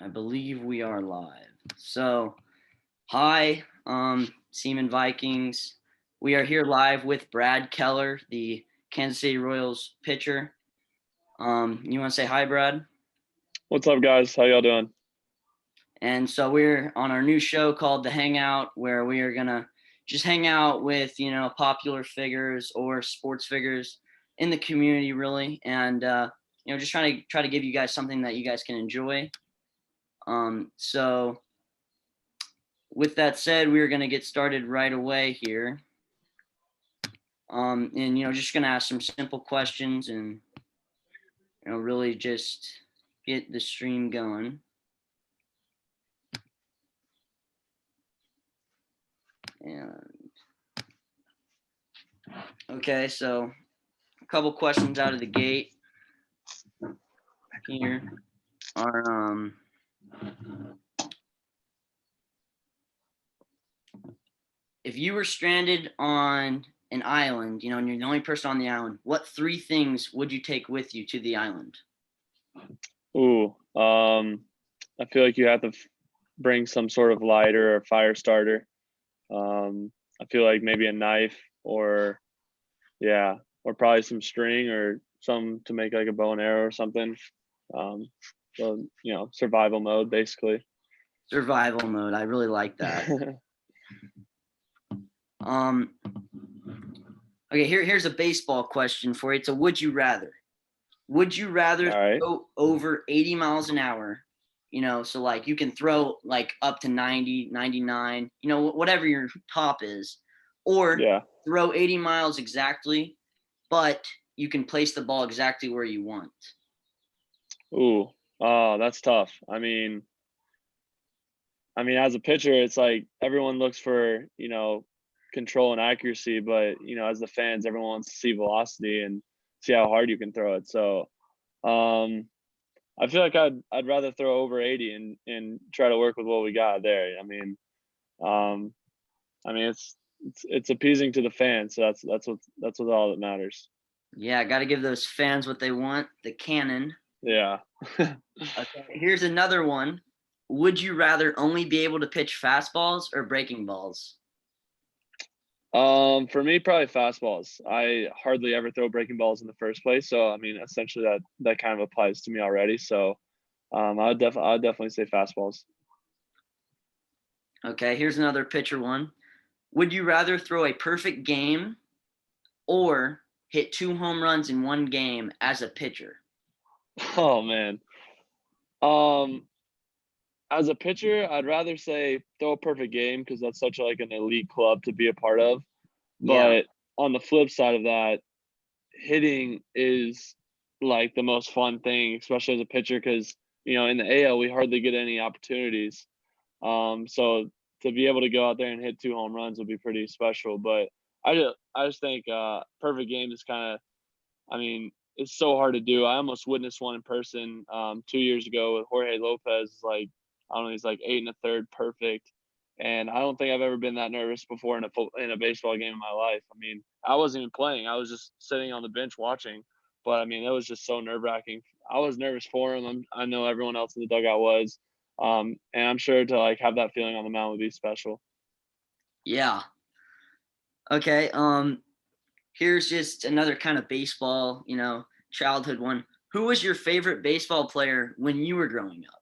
I believe we are live. So, hi, Seaman Vikings. We are here live with Brad Keller, the Kansas City Royals pitcher. You want to say hi, Brad? What's up, guys? How y'all doing? And so we're on our new show called the Hangout, where we are gonna just hang out with popular figures or sports figures in the community, really, and just try to give you guys something that you guys can enjoy. So with that said, we're going to get started right away here. And just going to ask some simple questions and really just get the stream going. And okay, so a couple questions out of the gate here are if you were stranded on an island, and you're the only person on the island, what three things would you take with you to the island? Ooh, I feel like you have to bring some sort of lighter or fire starter. I feel like maybe a knife or probably some string or some to make like a bow and arrow or something. So survival mode basically. Survival mode. I really like that. Okay, here's a baseball question for you. It's a would you rather. Would you rather throw over 80 miles an hour? So like you can throw like up to 90, 99, whatever your top is, or throw 80 miles exactly, but you can place the ball exactly where you want. Ooh, that's tough. As a pitcher, it's like everyone looks for, control and accuracy, but as the fans, everyone wants to see velocity and see how hard you can throw it. So I feel like I'd rather throw over 80 and try to work with what we got there. It's appeasing to the fans, so that's what's all that matters. Yeah, got to give those fans what they want, the cannon. Yeah. Okay, here's another one. Would you rather only be able to pitch fastballs or breaking balls? For me, probably fastballs. I hardly ever throw breaking balls in the first place, so essentially that kind of applies to me already. So, I'd definitely say fastballs. Okay, here's another pitcher one. Would you rather throw a perfect game or hit 2 home runs in one game as a pitcher? Oh man. As a pitcher, I'd rather say throw a perfect game because that's such like an elite club to be a part of. Yeah. But on the flip side of that, hitting is like the most fun thing, especially as a pitcher, because in the AL we hardly get any opportunities. So to be able to go out there and hit 2 home runs would be pretty special. But I just think perfect game is kind of, it's so hard to do. I almost witnessed one in person 2 years ago with Jorge Lopez. Like, I don't know, he's like 8 1/3 perfect, and I don't think I've ever been that nervous before in a baseball game in my life. I wasn't even playing; I was just sitting on the bench watching. But it was just so nerve wracking. I was nervous for him. I know everyone else in the dugout was, and I'm sure to like have that feeling on the mound would be special. Yeah. Okay. Here's just another kind of baseball, childhood one. Who was your favorite baseball player when you were growing up?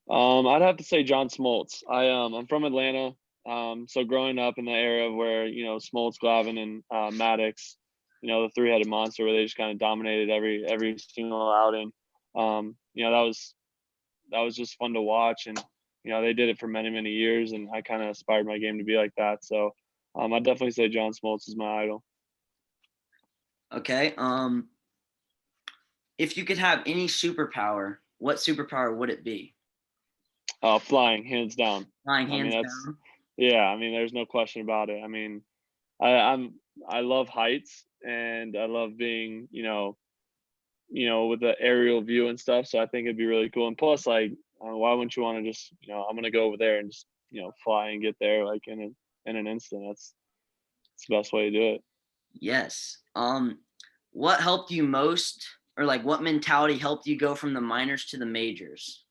I'd have to say John Smoltz. I'm from Atlanta. So growing up in the era where Smoltz, Glavine, and Maddox, the three-headed monster, where they just kind of dominated every single outing. That was just fun to watch, and they did it for many many years, and I kind of aspired my game to be like that. So I'd definitely say John Smoltz is my idol. Okay. If you could have any superpower, what superpower would it be? Flying, hands down. Flying hands down. Yeah. There's no question about it. I love heights and I love being, with the aerial view and stuff. So I think it'd be really cool. And plus, like, why wouldn't you want to just, I'm gonna go over there and just, fly and get there like in an instant. That's the best way to do it. Yes. What helped you most, or like what mentality helped you go from the minors to the majors?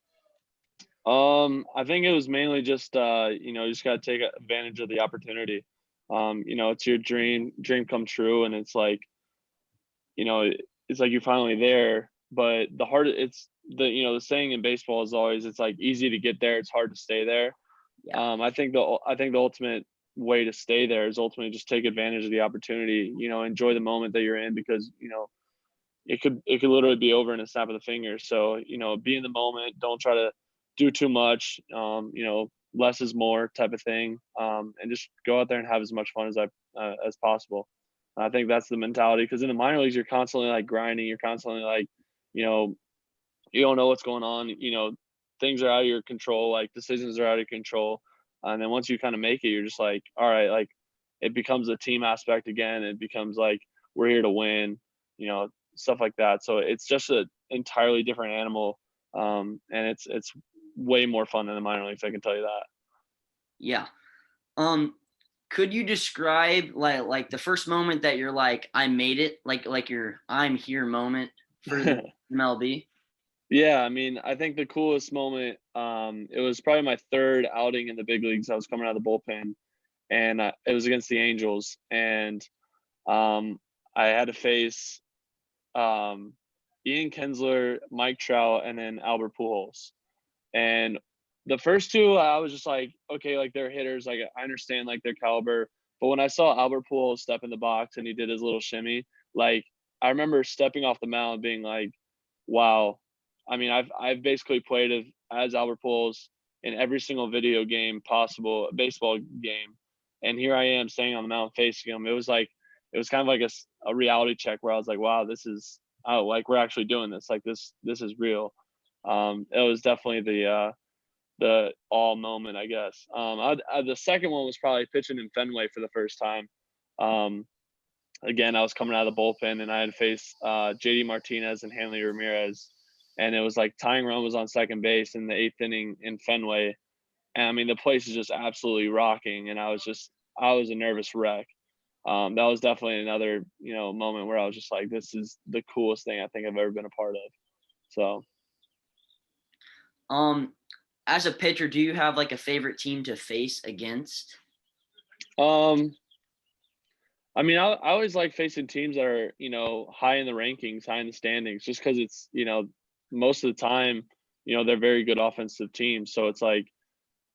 I think it was mainly just you just gotta take advantage of the opportunity. It's your dream come true, and it's like, it's like you're finally there. But the saying in baseball is always, it's like easy to get there, it's hard to stay there. Yeah. I think the ultimate way to stay there is ultimately just take advantage of the opportunity. Enjoy the moment that you're in, because it could literally be over in a snap of the fingers. So be in the moment. Don't try to do too much. Less is more type of thing. And just go out there and have as much fun as possible. I think that's the mentality, because in the minor leagues you're constantly like grinding. You're constantly like, you know, you don't know what's going on. Things are out of your control. Like decisions are out of control. And then once you kind of make it, you're just like, all right, like it becomes a team aspect again. It becomes like, we're here to win. Stuff like that. So it's just an entirely different animal, and it's way more fun than the minor leagues. I can tell you that. Yeah. Could you describe like the first moment that you're like, I made it, like your I'm here moment for the MLB? Yeah, I mean, I think the coolest moment, it was probably my third outing in the big leagues. I was coming out of the bullpen, and it was against the Angels, and I had to face um, Ian Kinsler, Mike Trout, and then Albert Pujols. And the first two, I was just like, okay, like they're hitters. Like I understand like their caliber. But when I saw Albert Pujols step in the box and he did his little shimmy, like I remember stepping off the mound being like, wow. I mean, I've basically played as Albert Pujols in every single video game possible, baseball game. And here I am standing on the mound facing him. It was kind of like a reality check where I was like, wow, this is, oh, like we're actually doing this. Like this is real. It was definitely the all moment, I guess. The second one was probably pitching in Fenway for the first time. Again, I was coming out of the bullpen, and I had faced JD Martinez and Hanley Ramirez, and it was like tying run was on second base in the 8th inning in Fenway, and I mean the place is just absolutely rocking, and I was a nervous wreck. That was definitely another moment where I was just like, this is the coolest thing I think I've ever been a part of. So As a pitcher, do you have like a favorite team to face against? I mean, I always like facing teams that are, high in the rankings, high in the standings, just because it's, most of the time, they're very good offensive teams. So it's like,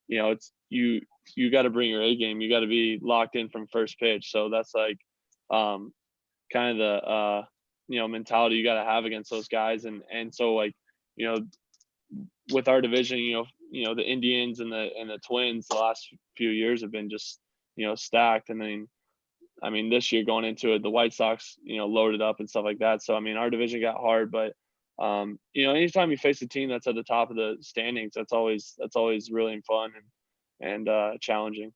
it's you got to bring your A game. You got to be locked in from first pitch. So that's like, kind of the, mentality you got to have against those guys. And so like, you know, with our division, the Indians and the Twins the last few years have been just, stacked. And then I mean, this year going into it, the White Sox, loaded up and stuff like that. So I mean, our division got hard, but anytime you face a team that's at the top of the standings, that's always really fun and challenging.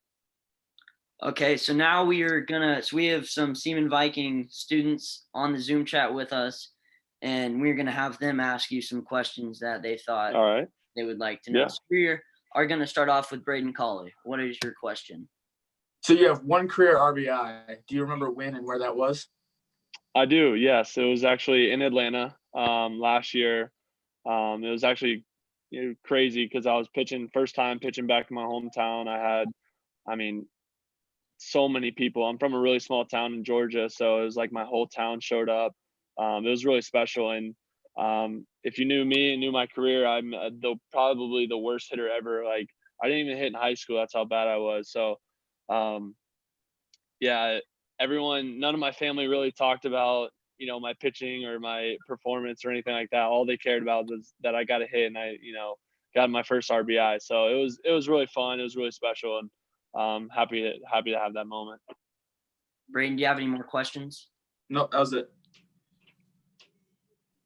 Okay, so now we have some Seaman Viking students on the Zoom chat with us, and we're gonna have them ask you some questions that they thought All right. they would like to know. Yeah. So we are gonna start off with Braden Colley. What is your question? So you have one career RBI. Do you remember when and where that was? I do. Yes, it was actually in Atlanta last year. It was actually crazy because I was first time pitching back in my hometown. I mean, so many people. I'm from a really small town in Georgia, so it was like my whole town showed up. It was really special. And if you knew me and knew my career, I'm probably the worst hitter ever. Like I didn't even hit in high school. That's how bad I was. So yeah, none of my family really talked about, my pitching or my performance or anything like that. All they cared about was that I got a hit and I, got my first RBI. So it was really fun. It was really special, and happy to have that moment. Braden, do you have any more questions? No, that was it.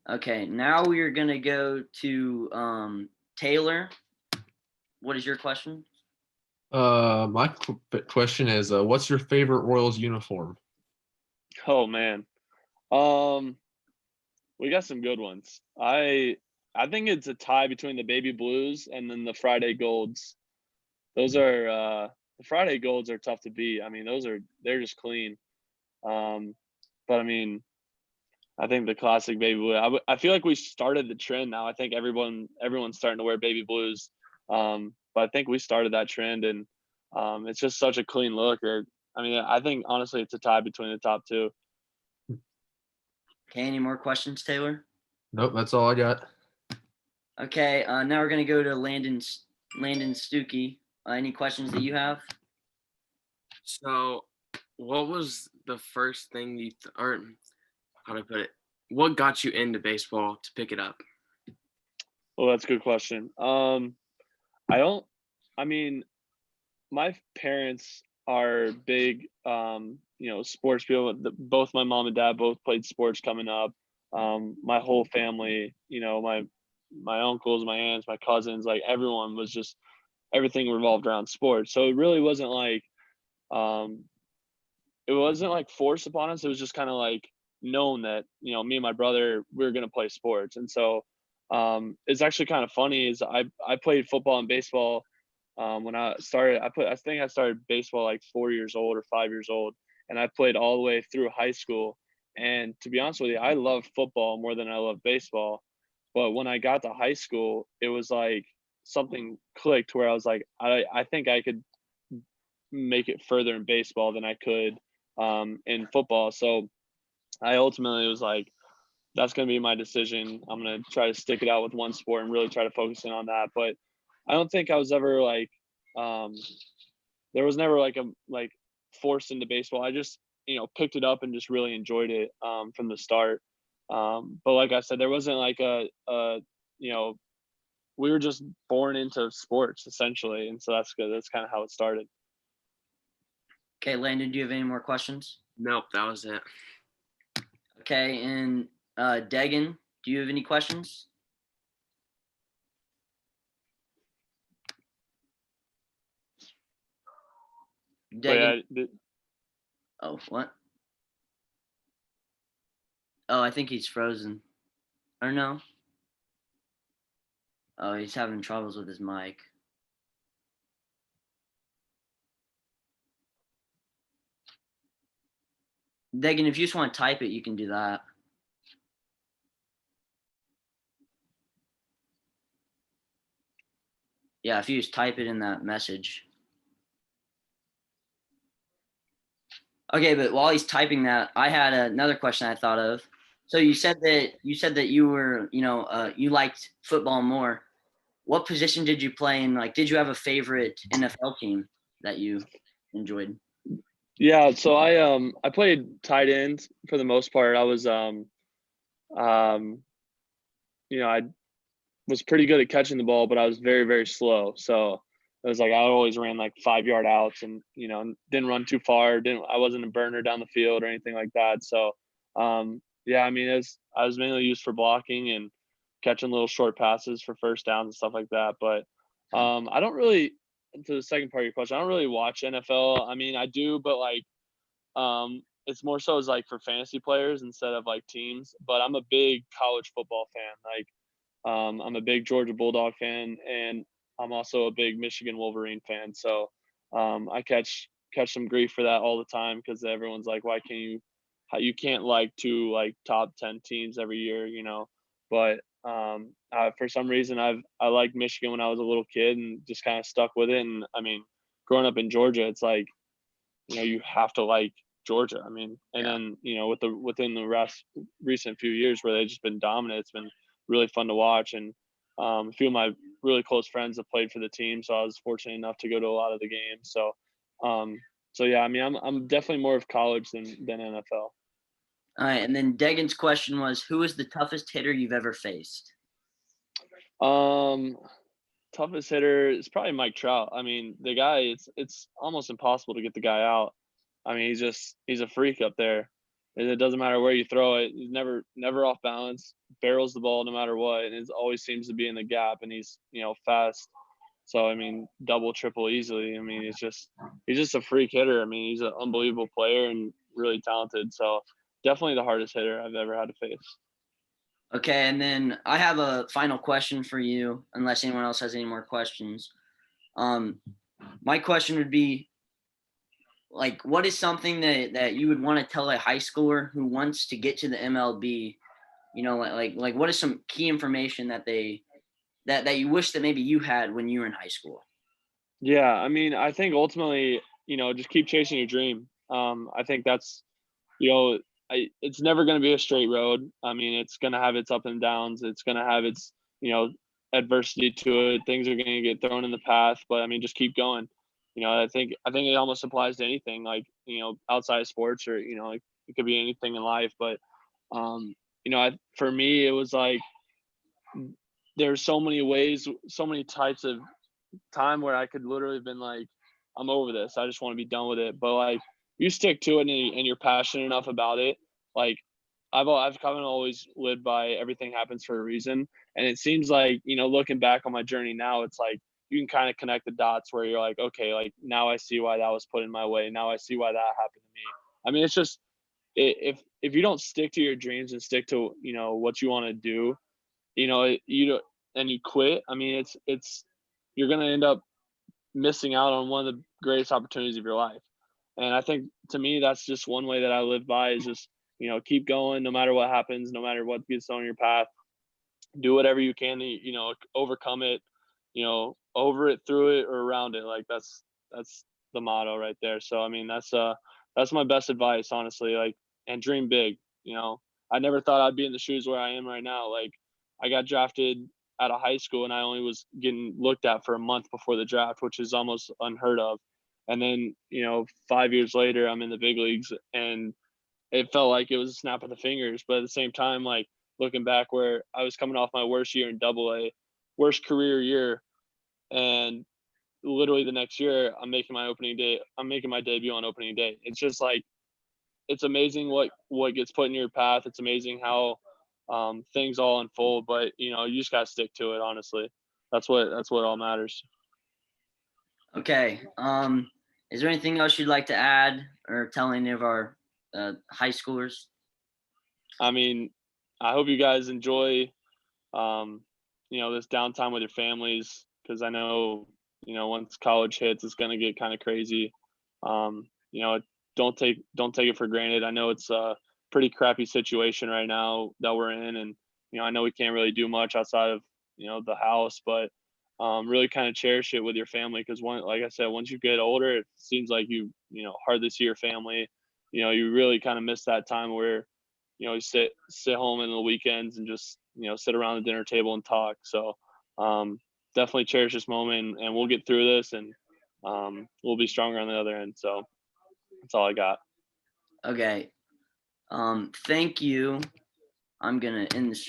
Okay, now we are gonna go to Taylor. What is your question? My question is, what's your favorite Royals uniform? Oh man, we got some good ones. I think it's a tie between the baby blues and then the Friday golds. Those are the Friday golds are tough to beat. I mean, they're just clean. But I mean, I think the classic baby blue. I feel like we started the trend now. I think everyone's starting to wear baby blues. But I think we started that trend, and it's just such a clean look. I mean, I think honestly it's a tie between the top two. Okay, any more questions, Taylor? Nope, that's all I got. Okay, now we're gonna go to Landon Stuckey. Any questions that you have? So, what was the first thing or how do I put it? What got you into baseball to pick it up? Well, that's a good question. I mean, my parents are big, sports people. Both my mom and dad both played sports coming up. My whole family, my uncles, my aunts, my cousins, like everyone was just everything revolved around sports. So it really wasn't like, it wasn't like forced upon us. It was just kind of like known that, me and my brother, we were going to play sports. And so, it's actually kind of funny is I played football and baseball. When I started, I think I started baseball like 4 years old or 5 years old, and I played all the way through high school. And to be honest with you, I love football more than I love baseball. But when I got to high school, it was like something clicked where I was like, I think I could make it further in baseball than I could in football. So I ultimately was like, that's going to be my decision. I'm going to try to stick it out with one sport and really try to focus in on that. But I don't think I was ever like, there was never like forced into baseball. I just, picked it up and just really enjoyed it from the start. But like I said, there wasn't like we were just born into sports essentially. And so that's good. That's kind of how it started. Okay, Landon, do you have any more questions? Nope, that was it. Okay, and Degan, do you have any questions? Degan. Oh, what? Oh, I think he's frozen. Or no? Oh, he's having troubles with his mic. Degan, if you just want to type it, you can do that. Yeah, if you just type it in that message. Okay, but while he's typing that, I had another question I thought of. So you said that you were, you liked football more. What position did you play in? Like, did you have a favorite NFL team that you enjoyed? Yeah, so I played tight end for the most part. I was I was pretty good at catching the ball, but I was very, very slow. So it was like I always ran like 5-yard outs and, didn't run too far. I wasn't a burner down the field or anything like that. So yeah, I mean, I was mainly used for blocking and catching little short passes for first downs and stuff like that. But I don't really, to the second part of your question, I don't really watch NFL. I mean, I do, but like it's more so as like for fantasy players instead of like teams. But I'm a big college football fan. Like I'm a big Georgia Bulldog fan, and I'm also a big Michigan Wolverine fan. So I catch some grief for that all the time because everyone's like, "Why can't you can't like two like top 10 teams every year?" But for some reason, I liked Michigan when I was a little kid and just kind of stuck with it. And I mean, growing up in Georgia, it's like you have to like Georgia. I mean, and then within the recent few years where they've just been dominant, it's been really fun to watch. And a few of my really close friends have played for the team, so I was fortunate enough to go to a lot of the games. So yeah, I mean, I'm definitely more of college than NFL. All right, and then Degan's question was, who is the toughest hitter you've ever faced? Toughest hitter is probably Mike Trout. I mean, the guy, it's almost impossible to get the guy out. I mean, he's a freak up there. It doesn't matter where you throw it. He's never on balance, barrels the ball no matter what, and it always seems to be in the gap. And he's fast. So I mean, double, triple easily. I mean, he's just a freak hitter. I mean, he's an unbelievable player and really talented. So definitely the hardest hitter I've ever had to face. Okay, and then I have a final question for you, unless anyone else has any more questions. My question would be, like, what is something that you would want to tell a high schooler who wants to get to the MLB? Like what is some key information that they that you wish that maybe you had when you were in high school? Yeah, I mean, I think ultimately, just keep chasing your dream. I think that's, you know, it's never going to be a straight road. I mean, it's going to have its up and downs. It's going to have its, adversity to it. Things are going to get thrown in the path, but I mean, just keep going. I think it almost applies to anything, like, outside of sports, or, like, it could be anything in life. But, for me, it was like, there's so many ways, so many types of time where I could literally have been like, I'm over this. I just want to be done with it. But like, you stick to it, and you're passionate enough about it. Like, I've kind of always lived by everything happens for a reason. And it seems like, looking back on my journey now, it's like you can kind of connect the dots where you're like, okay, like now I see why that was put in my way. Now I see why that happened to me. I mean, it's just, if you don't stick to your dreams and stick to, what you want to do, and you quit, I mean, it's you're going to end up missing out on one of the greatest opportunities of your life. And I think, to me, that's just one way that I live by, is just, keep going no matter what happens, no matter what gets on your path. Do whatever you can to, overcome it, over it, through it, or around it. Like, that's the motto right there. So I mean, that's my best advice, honestly. Like, and dream big. I never thought I'd be in the shoes where I am right now. Like, I got drafted out of high school, and I only was getting looked at for a month before the draft, which is almost unheard of. And then, 5 years later, I'm in the big leagues, and it felt like it was a snap of the fingers. But at the same time, like, looking back, where I was coming off my worst year in AA, worst career year, and literally the next year, I'm making my debut on opening day. It's just like, it's amazing what gets put in your path. It's amazing how things all unfold, but you just gotta stick to it. Honestly, that's what all matters. Okay. Is there anything else you'd like to add or tell any of our high schoolers? I mean, I hope you guys enjoy, this downtime with your families, because I know, once college hits, it's gonna get kind of crazy. Don't take it for granted. I know it's a pretty crappy situation right now that we're in, and I know we can't really do much outside of the house, but really kind of cherish it with your family, because like I said, once you get older, it seems like you hardly see your family. You really kind of miss that time where you sit home in the weekends and just sit around the dinner table and talk. So definitely cherish this moment, and we'll get through this, and we'll be stronger on the other end. So that's all I got. Okay. Thank you. I'm gonna end the stream.